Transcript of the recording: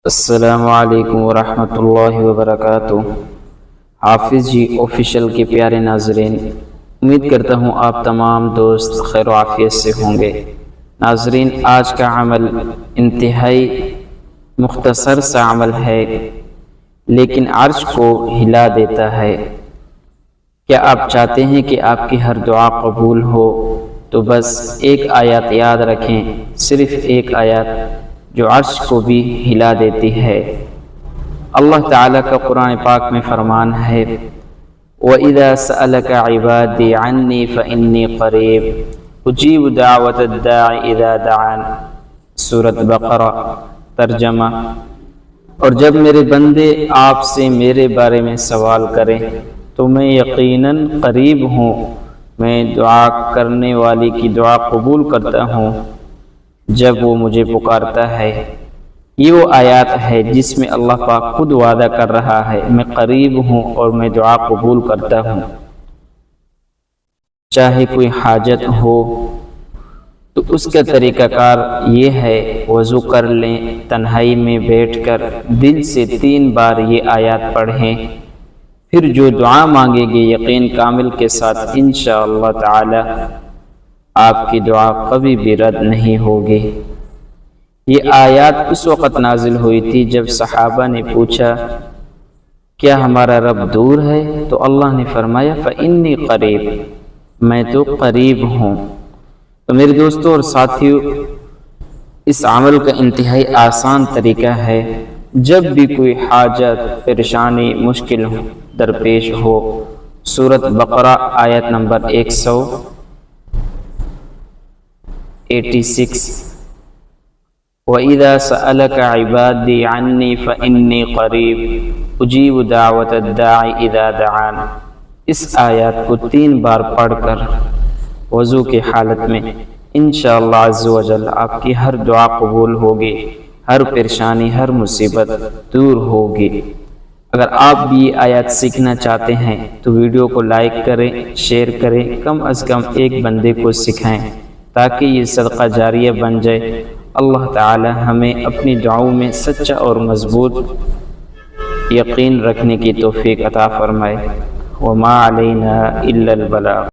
السلام علیکم ورحمۃ اللہ وبرکاتہ۔ حافظ جی آفیشیل کے پیارے ناظرین، امید کرتا ہوں آپ تمام دوست خیر و عافیت سے ہوں گے۔ ناظرین، آج کا عمل انتہائی مختصر سا عمل ہے لیکن عرش کو ہلا دیتا ہے۔ کیا آپ چاہتے ہیں کہ آپ کی ہر دعا قبول ہو؟ تو بس ایک آیت یاد رکھیں، صرف ایک آیت جو عرش کو بھی ہلا دیتی ہے۔ اللہ تعالیٰ کا قرآن پاک میں فرمان ہے، وَإِذَا سَأَلَكَ عِبَادِي عَنِّي فَإِنِّي قَرِيبٌ أُجِيبُ دَعْوَةَ الدَّاعِ إِذَا دَعَانِ۔ سورۃ بقرہ۔ ترجمہ: اور جب میرے بندے آپ سے میرے بارے میں سوال کریں تو میں یقیناً قریب ہوں، میں دعا کرنے والی کی دعا قبول کرتا ہوں جب وہ مجھے پکارتا ہے۔ یہ وہ آیات ہے جس میں اللہ پاک خود وعدہ کر رہا ہے، میں قریب ہوں اور میں دعا قبول کرتا ہوں۔ چاہے کوئی حاجت ہو تو اس کا طریقہ کار یہ ہے، وضو کر لیں، تنہائی میں بیٹھ کر دل سے 3 بار یہ آیات پڑھیں، پھر جو دعا مانگیں گے یقین کامل کے ساتھ انشاءاللہ تعالی آپ کی دعا کبھی بھی رد نہیں ہوگی۔ یہ آیات اس وقت نازل ہوئی تھی جب صحابہ نے پوچھا، کیا ہمارا رب دور ہے؟ تو اللہ نے فرمایا، فَإِنِّي قَرِيب، میں تو قریب ہوں۔ تو میرے دوستوں اور ساتھیوں، اس عمل کا انتہائی آسان طریقہ ہے۔ جب بھی کوئی حاجت، پریشانی، مشکل درپیش ہو، سورۃ بقرہ آیت نمبر 186، وَإِذَا سَأَلَكَ عِبَادِي عَنِّي فَإِنِّي قَرِيبٌ أُجِيبُ دَعْوَةَ الدَّاعِ إِذَا دَعَانِ، اس آیات کو 3 بار پڑھ کر وضو کی حالت میں انشاءاللہ عز و جل آپ کی ہر دعا قبول ہوگی، ہر پریشانی، ہر مصیبت دور ہوگی۔ اگر آپ بھی یہ آیات سیکھنا چاہتے ہیں تو ویڈیو کو لائک کریں، شیئر کریں، کم از کم ایک بندے کو سکھائیں تاکہ یہ صدقہ جاریہ بن جائے۔ اللہ تعالی ہمیں اپنی دعاؤں میں سچا اور مضبوط یقین رکھنے کی توفیق عطا فرمائے۔ وما علینا الا البلاغ۔